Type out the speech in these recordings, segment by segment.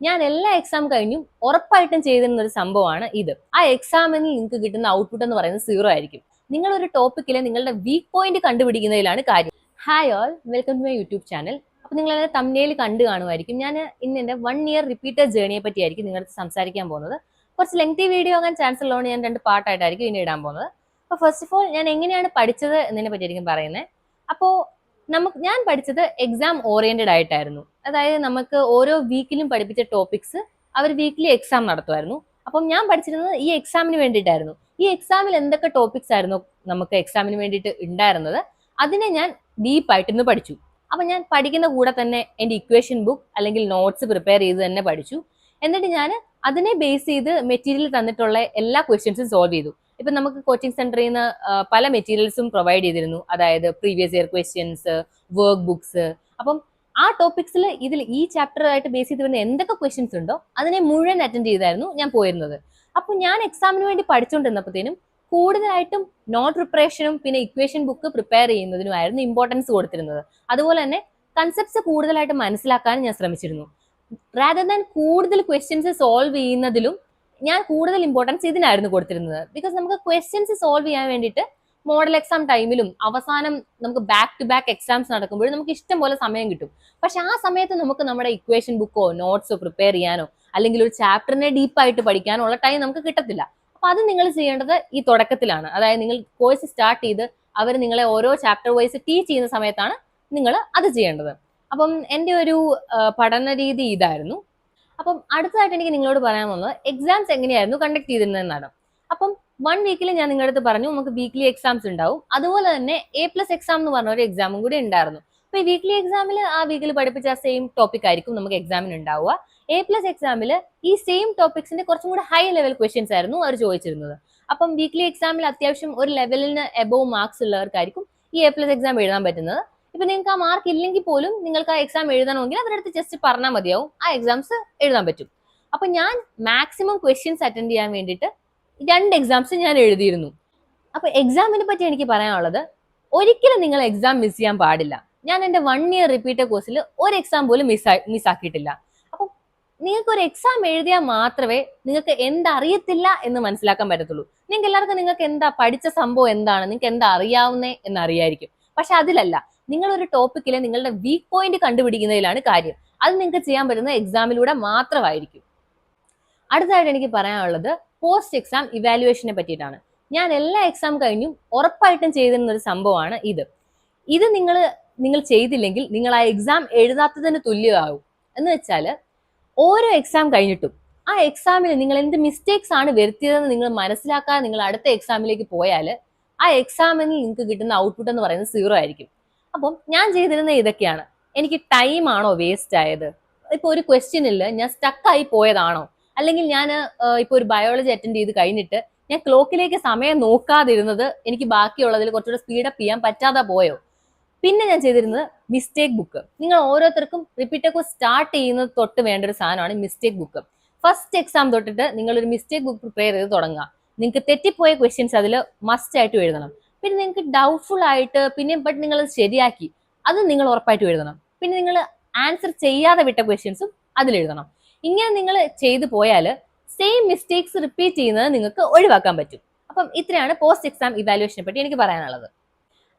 ഞാൻ എല്ലാ എക്സാം കഴിഞ്ഞും ഉറപ്പായിട്ടും ചെയ്തിരുന്ന ഒരു സംഭവമാണ് ഇത്. ആ എക്സാമിന് നിങ്ങൾക്ക് കിട്ടുന്ന ഔട്ട്പുട്ട് എന്ന് പറയുന്നത് 0 ആയിരിക്കും. നിങ്ങൾ ഒരു ടോപ്പിക്കിലെ നിങ്ങളുടെ വീക്ക് പോയിന്റ് കണ്ടുപിടിക്കുന്നതിലാണ് കാര്യം. Hi all, welcome to my YouTube channel. അപ്പൊ നിങ്ങൾ എന്നെ തംബ്നെയിൽ കണ്ടു കാണുമായിരിക്കും. ഞാൻ ഇന്ന് എന്റെ 1 ഇയർ റിപ്പീറ്റഡ് ജേർണിയെ പറ്റിയായിരിക്കും നിങ്ങളുടെ സംസാരിക്കാൻ പോകുന്നത്. കുറച്ച് ലെങ്തി വീഡിയോ ആകാൻ ചാൻസ് ഉള്ളതുകൊണ്ട് ഞാൻ 2 പാർട്ടായിട്ടായിരിക്കും ഇനി ഇടാൻ പോകുന്നത്. അപ്പൊ ഫസ്റ്റ് ഓഫ് ഓൾ ഞാൻ എങ്ങനെയാണ് പഠിച്ചത് എന്നതിനെ പറ്റിയായിരിക്കും പറയുന്നത്. അപ്പോൾ ഞാൻ പഠിച്ചത് എക്സാം ഓറിയന്റഡ് ആയിട്ടായിരുന്നു. അതായത് നമുക്ക് ഓരോ വീക്കിലും പഠിപ്പിച്ച ടോപ്പിക്സ് അവർ വീക്കിലി എക്സാം നടത്തുമായിരുന്നു. അപ്പം ഞാൻ പഠിച്ചിരുന്നത് ഈ എക്സാമിന് വേണ്ടിയിട്ടായിരുന്നു. ഈ എക്സാമിൽ എന്തൊക്കെ ടോപ്പിക്സ് ആയിരുന്നു നമുക്ക് എക്സാമിന് വേണ്ടിയിട്ട് ഉണ്ടായിരുന്നത്, അതിനെ ഞാൻ ഡീപ്പായിട്ട് ഇന്ന് പഠിച്ചു. അപ്പൊ ഞാൻ പഠിക്കുന്ന കൂടെ തന്നെ എന്റെ ഇക്വേഷൻ ബുക്ക് അല്ലെങ്കിൽ നോട്ട്സ് പ്രിപ്പയർ ചെയ്ത് തന്നെ പഠിച്ചു. എന്നിട്ട് ഞാൻ അതിനെ ബേസ് ചെയ്ത് മെറ്റീരിയൽ തന്നിട്ടുള്ള എല്ലാ ക്വസ്റ്റ്യൻസും സോൾവ് ചെയ്തു. ഇപ്പൊ നമുക്ക് കോച്ചിങ് സെന്ററിൽ നിന്ന് പല മെറ്റീരിയൽസും പ്രൊവൈഡ് ചെയ്തിരുന്നു. അതായത് previous year questions, work books. അപ്പം ആ ടോപ്പിക്സിൽ ഈ ചാപ്റ്ററായിട്ട് ബേസ് ചെയ്ത് വരുന്ന എന്തൊക്കെ ക്വസ്റ്റ്യൻസ് ഉണ്ടോ അതിനെ മുഴുവൻ അറ്റൻഡ് ചെയ്തായിരുന്നു ഞാൻ പോയിരുന്നത്. അപ്പൊ ഞാൻ എക്സാമിന് വേണ്ടി പഠിച്ചുകൊണ്ടിരുന്നപ്പോഴത്തേനും കൂടുതലായിട്ടും നോട്ട് പ്രിപ്പറേഷനും പിന്നെ ഇക്വേഷൻ ബുക്ക് പ്രിപ്പയർ ചെയ്യുന്നതിനുമായിരുന്നു ഇമ്പോർട്ടൻസ് കൊടുത്തിരുന്നത്. അതുപോലെ തന്നെ കൺസെപ്റ്റ്സ് കൂടുതലായിട്ട് മനസ്സിലാക്കാനും ഞാൻ ശ്രമിച്ചിരുന്നു. റാദർ ദാൻ കൂടുതൽ ക്വസ്റ്റ്യൻസ് സോൾവ് ചെയ്യുന്നതിലും ഞാൻ കൂടുതൽ ഇമ്പോർട്ടൻസ് ഇതിനായിരുന്നു കൊടുത്തിരുന്നത്. ബിക്കോസ് നമുക്ക് ക്വസ്റ്റ്യൻസ് സോൾവ് ചെയ്യാൻ വേണ്ടിയിട്ട് മോഡൽ എക്സാം ടൈമിലും അവസാനം നമുക്ക് ബാക്ക് ടു ബാക്ക് എക്സാംസ് നടക്കുമ്പോഴും നമുക്ക് ഇഷ്ടം പോലെ സമയം കിട്ടും. പക്ഷെ ആ സമയത്ത് നമുക്ക് നമ്മുടെ ഇക്വേഷൻ ബുക്കോ നോട്ട്സോ പ്രിപ്പയർ ചെയ്യാനോ അല്ലെങ്കിൽ ഒരു ചാപ്റ്ററിനെ ഡീപ്പായിട്ട് പഠിക്കാനോ ഉള്ള ടൈം നമുക്ക് കിട്ടത്തില്ല. അപ്പൊ അത് നിങ്ങൾ ചെയ്യേണ്ടത് ഈ തുടക്കത്തിലാണ്. അതായത് നിങ്ങൾ കോഴ്സ് സ്റ്റാർട്ട് ചെയ്ത് അവർ നിങ്ങളെ ഓരോ ചാപ്റ്റർ വൈസ് ടീച്ച് ചെയ്യുന്ന സമയത്താണ് നിങ്ങൾ അത് ചെയ്യേണ്ടത്. അപ്പം എൻ്റെ ഒരു പഠന രീതി ഇതായിരുന്നു. അപ്പം അടുത്തതായിട്ട് എനിക്ക് നിങ്ങളോട് പറയാൻ പോകുന്നത് എക്സാംസ് എങ്ങനെയായിരുന്നു കണ്ടക്ട് ചെയ്തിരുന്നതെന്നാണ്. അപ്പം 1 വീക്കിൽ ഞാൻ നിങ്ങളുടെ അടുത്ത് പറഞ്ഞു നമുക്ക് വീക്ക്ലി എക്സാംസ് ഉണ്ടാവും. അതുപോലെ തന്നെ A+ എക്സാം എന്ന് പറഞ്ഞ ഒരു എക്സാമും കൂടി ഉണ്ടായിരുന്നു. അപ്പൊ ഈ വീക്ക്ലി എക്സാമിൽ ആ വീക്കിൽ പഠിപ്പിച്ച സെയിം ടോപ്പിക് ആയിരിക്കും നമുക്ക് എക്സാമിന് ഉണ്ടാവുക. A+ എക്സാമിൽ ഈ സെയിം ടോപ്പിക്സിന്റെ കുറച്ചും കൂടി ഹൈ ലെവൽ ക്വസ്റ്റ്യൻസ് ആയിരുന്നു അവർ ചോദിച്ചിരുന്നത്. അപ്പം വീക്ക്ലി എക്സാമിൽ അത്യാവശ്യം ഒരു ലെവലിന് എബോവ് മാർക്സ് ഉള്ളവർക്കായിരിക്കും ഈ A+ എക്സാം എഴുതാൻ പറ്റുന്നത്. ഇപ്പൊ നിങ്ങൾക്ക് ആ മാർക്ക് ഇല്ലെങ്കിൽ പോലും നിങ്ങൾക്ക് ആ എക്സാം എഴുതണമെങ്കിൽ അവരുടെ അടുത്ത് ജസ്റ്റ് പറഞ്ഞാൽ മതിയാവും, ആ എക്സാംസ് എഴുതാൻ പറ്റും. അപ്പൊ ഞാൻ മാക്സിമം ക്വസ്റ്റ്യൻസ് അറ്റൻഡ് ചെയ്യാൻ വേണ്ടിയിട്ട് 2 എക്സാംസ് ഞാൻ എഴുതിയിരുന്നു. അപ്പൊ എക്സാമിനെ പറ്റി എനിക്ക് പറയാനുള്ളത്, ഒരിക്കലും നിങ്ങൾ എക്സാം മിസ് ചെയ്യാൻ പാടില്ല. ഞാൻ എന്റെ 1 ഇയർ റിപ്പീറ്റഡ് കോഴ്സിൽ ഒരു എക്സാം പോലും മിസ്സാക്കിയിട്ടില്ല. അപ്പൊ നിങ്ങൾക്ക് ഒരു എക്സാം എഴുതിയാൽ മാത്രമേ നിങ്ങൾക്ക് എന്തറിയത്തില്ല എന്ന് മനസ്സിലാക്കാൻ പറ്റത്തുള്ളൂ. നിങ്ങൾക്ക് എല്ലാവർക്കും നിങ്ങൾക്ക് എന്താ പഠിച്ച സംഭവം എന്താണ്, നിങ്ങൾക്ക് എന്താ അറിയാവുന്നേ എന്ന് അറിയായിരിക്കും. പക്ഷെ അതിലല്ല, നിങ്ങൾ ഒരു ടോപ്പിക്കിലെ നിങ്ങളുടെ വീക്ക് പോയിന്റ് കണ്ടുപിടിക്കുന്നതിലാണ് കാര്യം. അത് നിങ്ങൾക്ക് ചെയ്യാൻ പറ്റുന്ന എക്സാമിലൂടെ മാത്രമായിരിക്കും. അടുത്തതായിട്ട് എനിക്ക് പറയാനുള്ളത് പോസ്റ്റ് എക്സാം ഇവാലുവേഷനെ പറ്റിയിട്ടാണ്. ഞാൻ എല്ലാ എക്സാം കഴിഞ്ഞും ഉറപ്പായിട്ടും ചെയ്തിരുന്ന ഒരു സംഭവമാണ് ഇത് നിങ്ങൾ ചെയ്തില്ലെങ്കിൽ നിങ്ങൾ ആ എക്സാം എഴുതാത്തതിന് തുല്യമാകും. എന്ന് വെച്ചാൽ ഓരോ എക്സാം കഴിഞ്ഞിട്ടും ആ എക്സാമിൽ നിങ്ങൾ എന്ത് മിസ്റ്റേക്സ് ആണ് വരുത്തിയതെന്ന് നിങ്ങൾ മനസ്സിലാക്കാതെ നിങ്ങൾ അടുത്ത എക്സാമിലേക്ക് പോയാൽ ആ എക്സാമിന് നിങ്ങൾക്ക് കിട്ടുന്ന ഔട്ട്പുട്ട് എന്ന് പറയുന്നത് 0 ആയിരിക്കും. അപ്പം ഞാൻ ചെയ്തിരുന്ന ഇതൊക്കെയാണ്. എനിക്ക് ടൈം ആണോ വേസ്റ്റ് ആയത്, ഇപ്പൊ ഒരു ക്വസ്റ്റ്യനിൽ ഞാൻ സ്റ്റക്കായി പോയതാണോ, അല്ലെങ്കിൽ ഞാൻ ഇപ്പൊ ഒരു ബയോളജി അറ്റൻഡ് ചെയ്ത് കഴിഞ്ഞിട്ട് ഞാൻ ക്ലോക്കിലേക്ക് സമയം നോക്കാതിരുന്നത് എനിക്ക് ബാക്കിയുള്ളതിൽ കുറച്ചുകൂടെ സ്പീഡപ്പ് ചെയ്യാൻ പറ്റാതെ പോയോ. പിന്നെ ഞാൻ ചെയ്തിരുന്നത് മിസ്റ്റേക്ക് ബുക്ക്. നിങ്ങൾ ഓരോരുത്തർക്കും റിപ്പീറ്റ് കോഴ്സ് സ്റ്റാർട്ട് ചെയ്യുന്നത് തൊട്ട് വേണ്ട ഒരു സാധനമാണ് മിസ്റ്റേക്ക് ബുക്ക്. ഫസ്റ്റ് എക്സാം തൊട്ടിട്ട് നിങ്ങൾ ഒരു മിസ്റ്റേക്ക് ബുക്ക് പ്രിപ്പയർ ചെയ്ത് തുടങ്ങുക. നിങ്ങൾക്ക് തെറ്റിപ്പോയ ക്വസ്റ്റ്യൻസ് അതിൽ മസ്റ്റ് ആയിട്ട് എഴുതണം. പിന്നെ നിങ്ങൾക്ക് ഡൗട്ട്ഫുൾ ആയിട്ട് ബട്ട് നിങ്ങൾ ശരിയാക്കി അത് നിങ്ങൾ ഉറപ്പായിട്ടും എഴുതണം. പിന്നെ നിങ്ങൾ ആൻസർ ചെയ്യാതെ വിട്ട ക്വസ്റ്റ്യൻസും അതിലെഴുതണം. ഇങ്ങനെ നിങ്ങൾ ചെയ്തു പോയാൽ സെയിം മിസ്റ്റേക്സ് റിപ്പീറ്റ് ചെയ്യുന്നത് നിങ്ങൾക്ക് ഒഴിവാക്കാൻ പറ്റും. അപ്പം ഇത്രയാണ് പോസ്റ്റ് എക്സാം ഇവാലുവേഷനെ പറ്റി എനിക്ക് പറയാനുള്ളത്.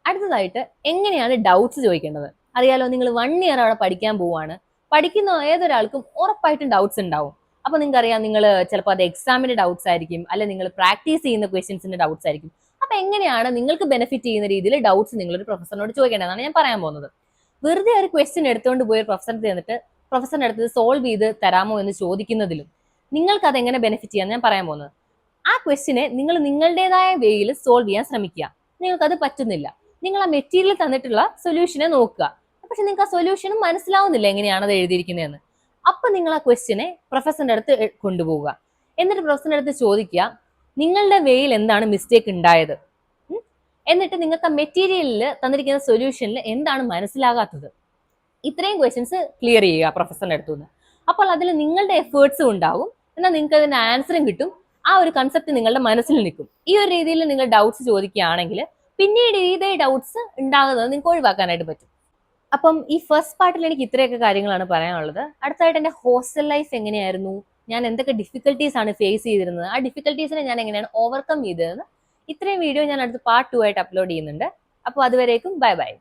അടുത്തതായിട്ട് എങ്ങനെയാണ് ഡൗട്ട്സ് ചോദിക്കേണ്ടത്. അറിയാലോ, നിങ്ങൾ 1 ഇയർ അവിടെ പഠിക്കാൻ പോവാണ്. പഠിക്കുന്ന ഏതൊരാൾക്കും ഉറപ്പായിട്ടും ഡൗട്ട്സ് ഉണ്ടാവും. അപ്പൊ നിങ്ങൾക്ക് അറിയാം, നിങ്ങൾ ചിലപ്പോൾ അത് എക്സാമിന്റെ ഡൗട്ട്സ് ആയിരിക്കും, അല്ലെ നിങ്ങൾ പ്രാക്ടീസ് ചെയ്യുന്ന ക്വസ്റ്റ്യൻസിന്റെ ഡൗട്ട്സ് ആയിരിക്കും. അപ്പൊ എങ്ങനെയാണ് നിങ്ങൾക്ക് ബെനിഫിറ്റ് ചെയ്യുന്ന രീതിയിൽ ഡൗട്ട്സ് നിങ്ങളൊരു പ്രൊഫസറിനോട് ചോദിക്കേണ്ടതാണ് ഞാൻ പറയാൻ പോകുന്നത്. വെറുതെ ഒരു ക്വസ്റ്റ്യൻ എടുത്തുകൊണ്ട് പോയി പ്രൊഫസറിന്റെ തന്നിട്ട് പ്രൊഫസറിന്റെ അടുത്ത് സോൾവ് ചെയ്ത് തരാമോ എന്ന് ചോദിക്കുന്നതിലും നിങ്ങൾക്ക് അത് എങ്ങനെ ബെനിഫിറ്റ് ചെയ്യാൻ ഞാൻ പറയാൻ പോകുന്നത്. ആ ക്വസ്റ്റ്യനെ നിങ്ങൾ നിങ്ങളുടേതായ വേയിൽ സോൾവ് ചെയ്യാൻ ശ്രമിക്കുക. നിങ്ങൾക്കത് പറ്റുന്നില്ല, നിങ്ങൾ ആ മെറ്റീരിയൽ തന്നിട്ടുള്ള സൊല്യൂഷനെ നോക്കുക. പക്ഷെ നിങ്ങൾക്ക് ആ സൊല്യൂഷനും മനസ്സിലാവുന്നില്ല എങ്ങനെയാണ് അത് എഴുതിയിരിക്കുന്നതെന്ന്. അപ്പൊ നിങ്ങൾ ആ ക്വസ്റ്റ്യനെ പ്രൊഫസറിന്റെ അടുത്ത് കൊണ്ടുപോവുക. എന്നിട്ട് പ്രൊഫസറിന്റെ അടുത്ത് ചോദിക്കുക, നിങ്ങളുടെ വേയിൽ എന്താണ് മിസ്റ്റേക്ക് ഉണ്ടായത്, എന്നിട്ട് നിങ്ങൾക്ക് ആ മെറ്റീരിയലിൽ തന്നിരിക്കുന്ന സൊല്യൂഷനിൽ എന്താണ് മനസ്സിലാകാത്തത്. ഇത്രയും ക്വസ്റ്റ്യൻസ് ക്ലിയർ ചെയ്യുക പ്രൊഫസറിന്റെ അടുത്തുനിന്ന്. അപ്പോൾ അതിൽ നിങ്ങളുടെ എഫേർട്സും ഉണ്ടാവും, എന്നാൽ നിങ്ങൾക്ക് അതിന്റെ ആൻസറും കിട്ടും. ആ ഒരു കൺസെപ്റ്റ് നിങ്ങളുടെ മനസ്സിൽ നിൽക്കും. ഈ ഒരു രീതിയിൽ നിങ്ങൾ ഡൗട്ട്സ് ചോദിക്കുകയാണെങ്കിൽ പിന്നീട് ഇതേ ഡൗട്ട്സ് ഉണ്ടാകുന്നത് നിങ്ങൾക്ക് ഒഴിവാക്കാനായിട്ട് പറ്റും. അപ്പം ഈ ഫസ്റ്റ് പാർട്ടിൽ എനിക്ക് ഇത്രയൊക്കെ കാര്യങ്ങളാണ് പറയാനുള്ളത്. അടുത്തായിട്ട് എന്റെ ഹോസ്റ്റൽ ലൈഫ് എങ്ങനെയായിരുന്നു, ഞാൻ എന്തൊക്കെ ഡിഫിക്കൽട്ടീസ് ആണ് ഫേസ് ചെയ്തിരുന്നത്, ആ ഡിഫിക്കൽട്ടീസിനെ ഞാൻ എങ്ങനെയാണ് ഓവർകം ചെയ്തതെന്ന് ഇത്രയും വീഡിയോ ഞാൻ അടുത്ത് പാർട്ട് 2 ആയിട്ട് അപ്ലോഡ് ചെയ്യുന്നുണ്ട്. അപ്പോൾ അതുവരേക്കും ബൈ ബൈ.